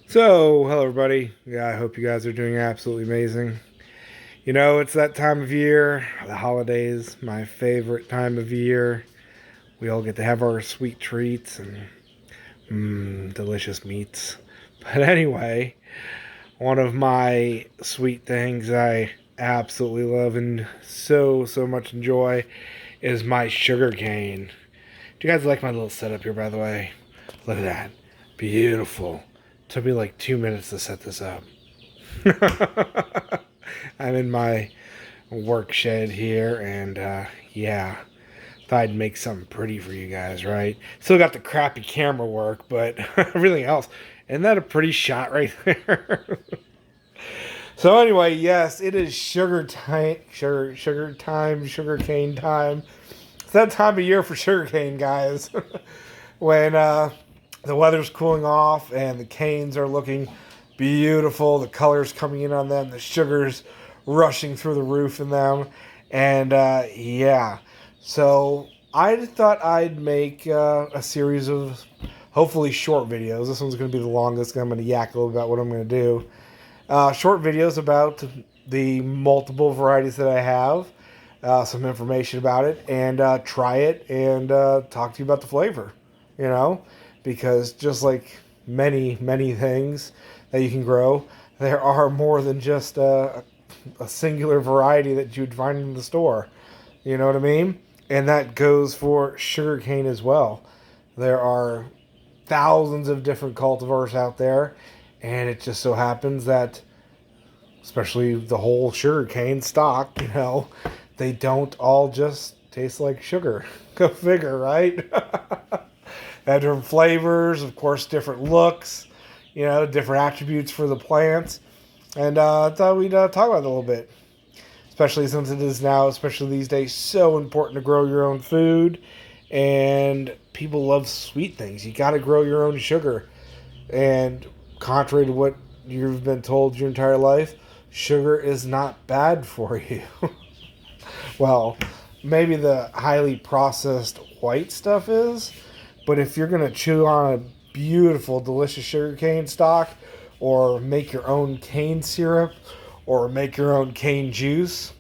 So, hello everybody. Yeah, I hope you guys are doing absolutely amazing. You know, it's that time of year, the holidays, my favorite time of year. We all get to have our sweet treats and delicious meats. But anyway, one of my sweet things I absolutely love and so much enjoy is my sugar cane. Do you guys like my little setup here, by the way? Look at that. Beautiful. Took me like 2 minutes to set this up. I'm in my work shed here, and yeah, thought I'd make something pretty for you guys, right? Still got the crappy camera work, but everything else. Isn't that a pretty shot right there? So anyway, yes, it is sugar cane time. It's that time of year for sugarcane, guys. When the weather's cooling off and the canes are looking beautiful, the colors coming in on them, the sugars rushing through the roof in them, and yeah. So I thought I'd make a series of hopefully short videos. This one's going to be the longest. I'm going to yak a little about what I'm going to do. Short videos about the multiple varieties that I have, some information about it, and try it and talk to you about the flavor. You know, because just like many things that you can grow, there are more than just a singular variety that you'd find in the store. You know what I mean? And that goes for sugarcane as well. There are thousands of different cultivars out there, and it just so happens that, especially the whole sugarcane stock, they don't all just taste like sugar. Go figure, right? Have different flavors, of course, different looks, different attributes for the plants. And I thought we'd talk about it a little bit, especially since it is now, especially these days, so important to grow your own food. And people love sweet things. You got to grow your own sugar. And contrary to what you've been told your entire life, sugar is not bad for you. Well, maybe the highly processed white stuff is, but if you're going to chew on a beautiful, delicious sugarcane stock, or make your own cane syrup, or make your own cane juice,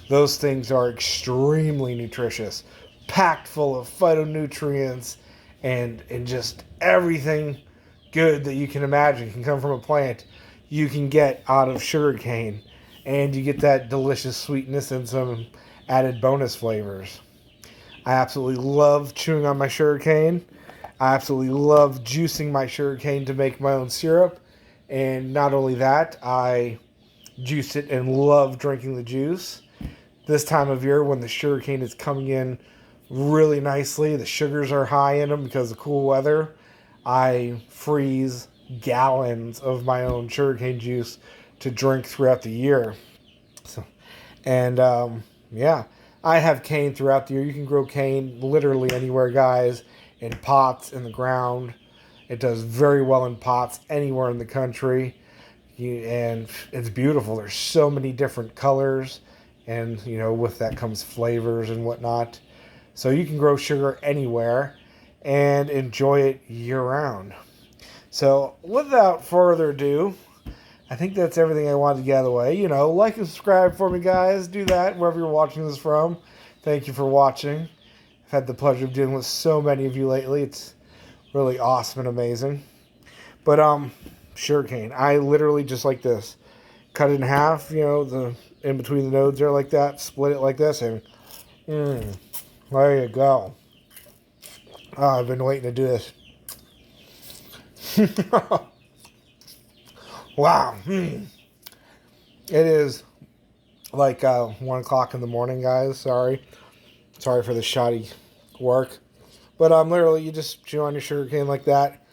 those things are extremely nutritious, packed full of phytonutrients and just everything good that you can imagine can come from a plant you can get out of sugarcane. And you get that delicious sweetness and some added bonus flavors. I absolutely love chewing on my sugarcane. I absolutely love juicing my sugarcane to make my own syrup. And not only that, I juice it and love drinking the juice. This time of year when the sugarcane is coming in really nicely, the sugars are high in them because of cool weather, I freeze gallons of my own sugarcane juice to drink throughout the year. So, and yeah, I have cane throughout the year. You can grow cane literally anywhere, guys, in pots, in the ground. It does very well in pots anywhere in the country. And it's beautiful. There's so many different colors. And, with that comes flavors and whatnot. So you can grow sugar anywhere and enjoy it year-round. So without further ado, I think that's everything I wanted to get out of the way. Like and subscribe for me, guys. Do that wherever you're watching this from. Thank you for watching. I've had the pleasure of dealing with so many of you lately. It's really awesome and amazing. But sugarcane, I literally just like this. Cut it in half, the in between the nodes there like that. Split it like this, and there you go. Oh, I've been waiting to do this. Wow. It is like 1 o'clock in the morning, guys. Sorry for the shoddy work. But literally, you just chew on your sugarcane like that.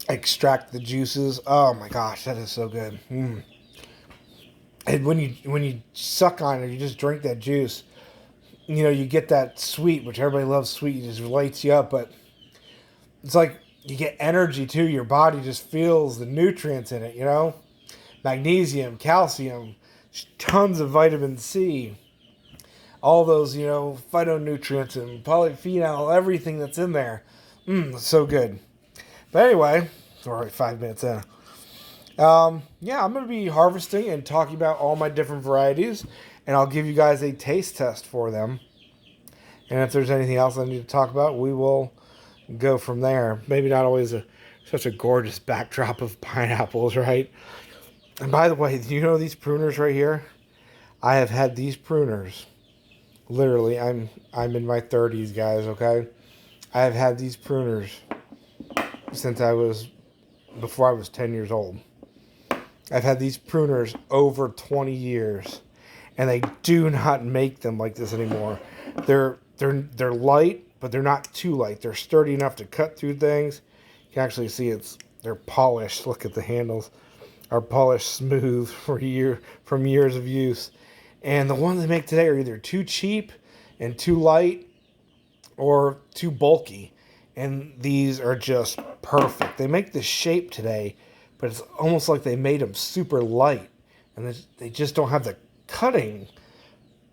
Extract the juices. Oh my gosh, that is so good. And when you suck on it, you just drink that juice. You get that sweet, which everybody loves sweet. It just lights you up, but it's like you get energy too. Your body just feels the nutrients in it, Magnesium, calcium, tons of vitamin C. All those, phytonutrients and polyphenol, everything that's in there. It's so good. But anyway, we're already 5 minutes in. Yeah, I'm going to be harvesting and talking about all my different varieties, and I'll give you guys a taste test for them. And if there's anything else I need to talk about, we will go from there. Maybe not always such a gorgeous backdrop of pineapples, right? And by the way, do you know these pruners right here? I have had these pruners. Literally, I'm in my 30s, guys, okay? I have had these pruners since before I was 10 years old. I've had these pruners over 20 years, and they do not make them like this anymore. They're light, but they're not too light. They're sturdy enough to cut through things. You can actually see they're polished. Look at the handles. Are polished smooth from years of use. And the ones they make today are either too cheap and too light or too bulky. And these are just perfect. They make this shape today, but it's almost like they made them super light. And they just don't have the cutting,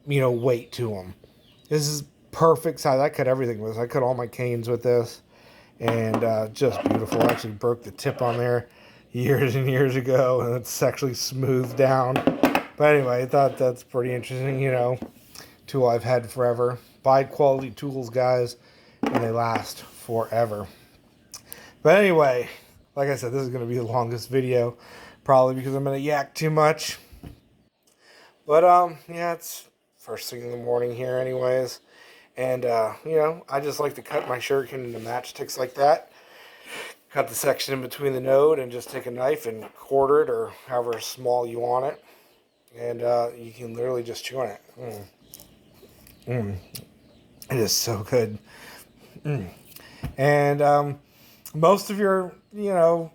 weight to them. This is perfect size. I cut everything with this. I cut all my canes with this. And just beautiful. I actually broke the tip on there years and years ago. And it's actually smoothed down. But anyway, I thought that's pretty interesting, tool I've had forever. Buy quality tools, guys, and they last forever. But anyway, like I said, this is going to be the longest video, probably because I'm going to yak too much. But, yeah, it's first thing in the morning here anyways. And, I just like to cut my sugarcane into matchsticks like that. Cut the section in between the node and just take a knife and quarter it or however small you want it. And you can literally just chew on it. It is so good. And most of your,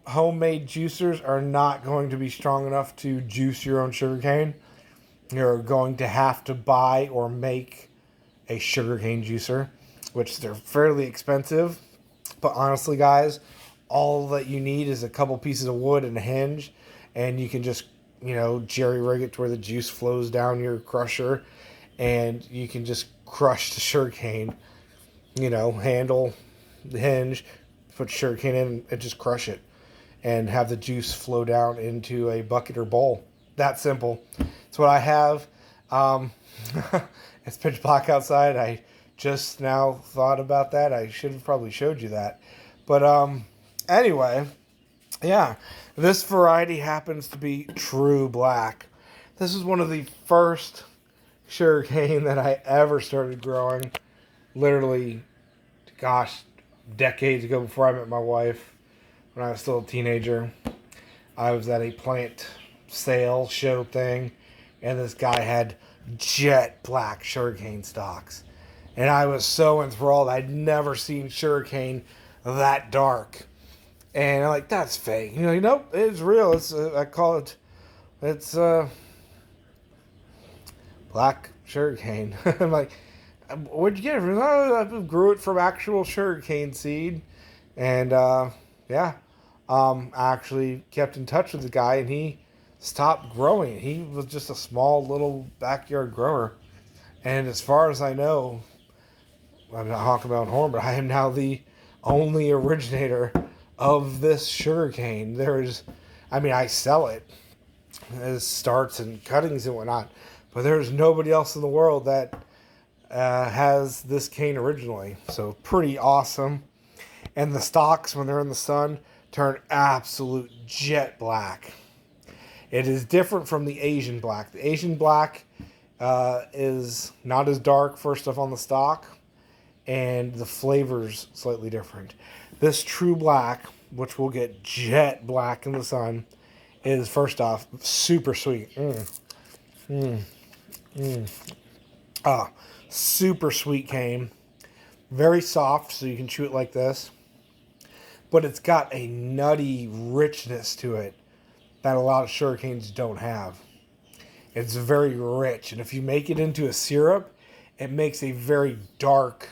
homemade juicers are not going to be strong enough to juice your own sugarcane. You're going to have to buy or make a sugarcane juicer, which they're fairly expensive. But honestly, guys, all that you need is a couple pieces of wood and a hinge, and you can just jerry rig it to where the juice flows down your crusher, and you can just crush the sugarcane, handle the hinge, put sugarcane in and just crush it and have the juice flow down into a bucket or bowl. That simple. It's what I have. It's pitch black outside. I just now thought about that. I should have probably showed you that. But anyway, yeah, this variety happens to be true black. This is one of the first sugarcane that I ever started growing. Literally, decades ago before I met my wife, when I was still a teenager. I was at a plant sale show thing, and this guy had jet black sugarcane stalks. And I was so enthralled. I'd never seen sugarcane that dark. And I'm like, that's fake. It's real. I call it, it's black sugarcane. I'm like, where'd you get it from? Oh, I grew it from actual sugarcane seed. And, yeah, I actually kept in touch with the guy, and he stopped growing. He was just a small little backyard grower. And as far as I know, I'm not honking my own horn, but I am now the only originator of this sugarcane. I sell it as starts and cuttings and whatnot, but there's nobody else in the world that has this cane originally. So pretty awesome. And the stalks, when they're in the sun, turn absolute jet black. It is different from the Asian black. The Asian black is not as dark, first off, on the stalk, and the flavor's slightly different. This true black, which will get jet black in the sun, is first off super sweet. Super sweet cane. Very soft, so you can chew it like this. But it's got a nutty richness to it that a lot of sugarcanes don't have. It's very rich, and if you make it into a syrup, it makes a very dark,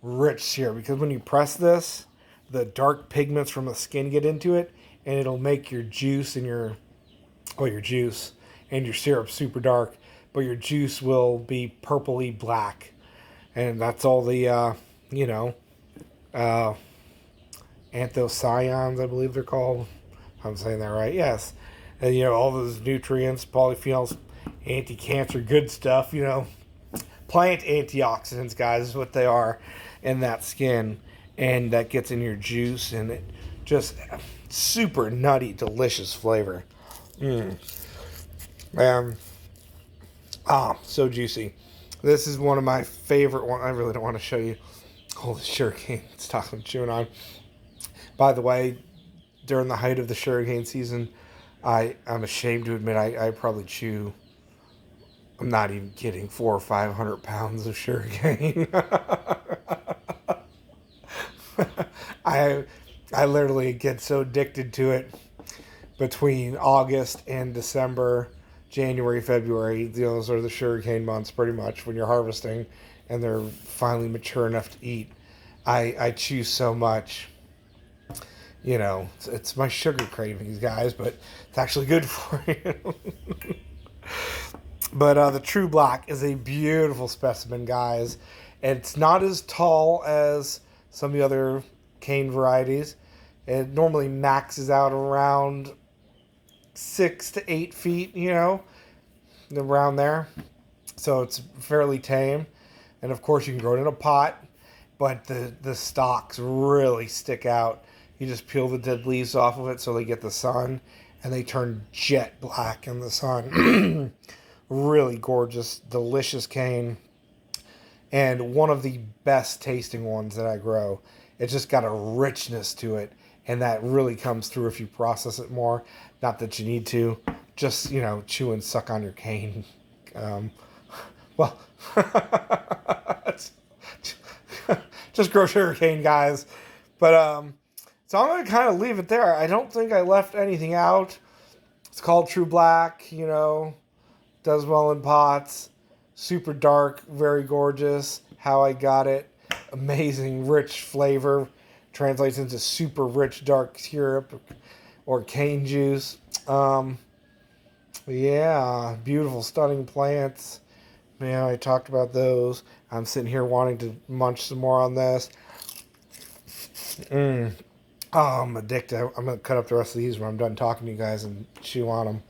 rich syrup, because when you press this, the dark pigments from the skin get into it, and it'll make your juice and your juice and your syrup super dark, but your juice will be purpley black, and that's all the anthocyanins, I believe they're called. I'm saying that right, yes. And, all those nutrients, polyphenols, anti-cancer, good stuff, Plant antioxidants, guys, is what they are in that skin. And that gets in your juice, and it just super nutty, delicious flavor. So juicy. This is one of my favorite ones. I really don't want to show you all the sugarcane stuff I'm chewing on. By the way, during the height of the sugarcane season, I'm ashamed to admit I probably chew, I'm not even kidding, 400 or 500 pounds of sugarcane. I literally get so addicted to it between August and December, January, February. Those are the sugarcane months pretty much when you're harvesting and they're finally mature enough to eat. I chew so much. It's my sugar cravings, guys, but it's actually good for you. But the True Black is a beautiful specimen, guys. It's not as tall as some of the other cane varieties. It normally maxes out around 6 to 8 feet, around there. So it's fairly tame. And of course you can grow it in a pot, but the stalks really stick out. You just peel the dead leaves off of it so they get the sun, and they turn jet black in the sun. Really gorgeous, delicious cane, and one of the best tasting ones that I grow. It's just got a richness to it, and that really comes through if you process it more. Not that you need to, just, chew and suck on your cane. Just grow sugarcane, guys. But, so I'm going to kind of leave it there. I don't think I left anything out. It's called True Black, does well in pots. Super dark, very gorgeous. How I got it. Amazing, rich flavor. Translates into super rich, dark syrup or cane juice. Yeah, beautiful, stunning plants. Man, I talked about those. I'm sitting here wanting to munch some more on this. Oh, I'm addicted. I'm going to cut up the rest of these when I'm done talking to you guys and chew on them.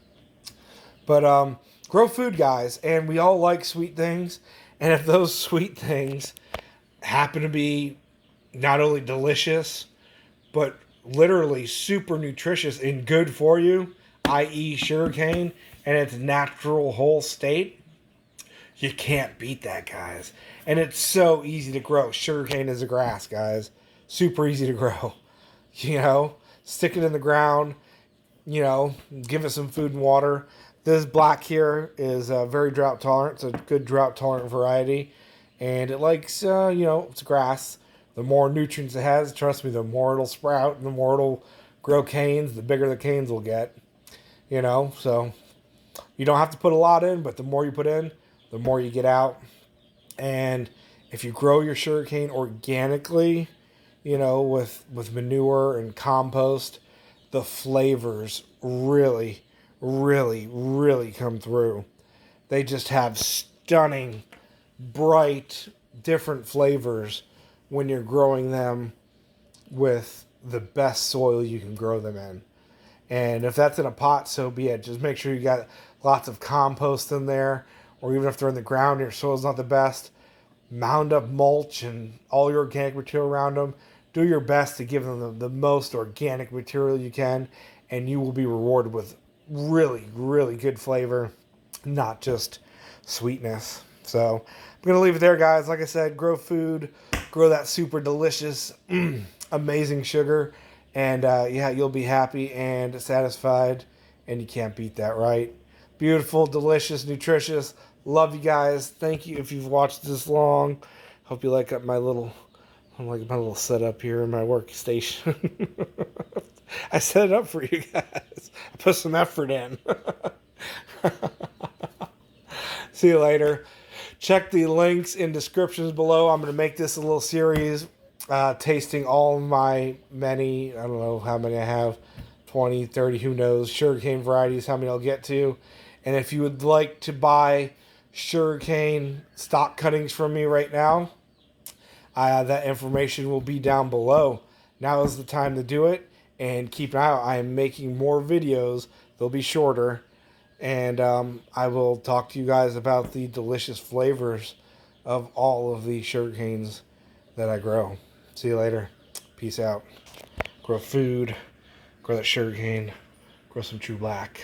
But grow food, guys. And we all like sweet things. And if those sweet things happen to be not only delicious, but literally super nutritious and good for you, i.e. sugarcane, and its natural whole state, you can't beat that, guys. And it's so easy to grow. Sugarcane is a grass, guys. Super easy to grow. Stick it in the ground, give it some food and water. This black here is very drought tolerant. It's a good drought tolerant variety. And it likes, it's grass. The more nutrients it has, trust me, the more it'll sprout and the more it'll grow canes, the bigger the canes will get. So you don't have to put a lot in, but the more you put in, the more you get out. And if you grow your sugarcane organically, with manure and compost, the flavors really, really, really come through. They just have stunning, bright, different flavors when you're growing them with the best soil you can grow them in. And if that's in a pot, so be it. Just make sure you got lots of compost in there, or even if they're in the ground and your soil's not the best, mound up mulch and all your organic material around them. Do your best to give them the most organic material you can, and you will be rewarded with really, really good flavor, not just sweetness. So I'm going to leave it there, guys. Like I said, grow food, grow that super delicious, amazing sugar, and you'll be happy and satisfied, and you can't beat that, right? Beautiful, delicious, nutritious. Love you guys. Thank you if you've watched this long. Hope you like my little setup here in my workstation. I set it up for you guys. I put some effort in. See you later. Check the links in descriptions below. I'm going to make this a little series tasting all of my many, I don't know how many I have, 20, 30, who knows, sugarcane varieties, how many I'll get to. And if you would like to buy sugarcane stock cuttings from me right now, that information will be down below. now is the time to do it. And keep an eye out. I am making more videos. They'll be shorter. And I will talk to you guys about the delicious flavors of all of the sugarcanes that I grow. See you later. Peace out. Grow food. Grow that sugarcane. Grow some true black.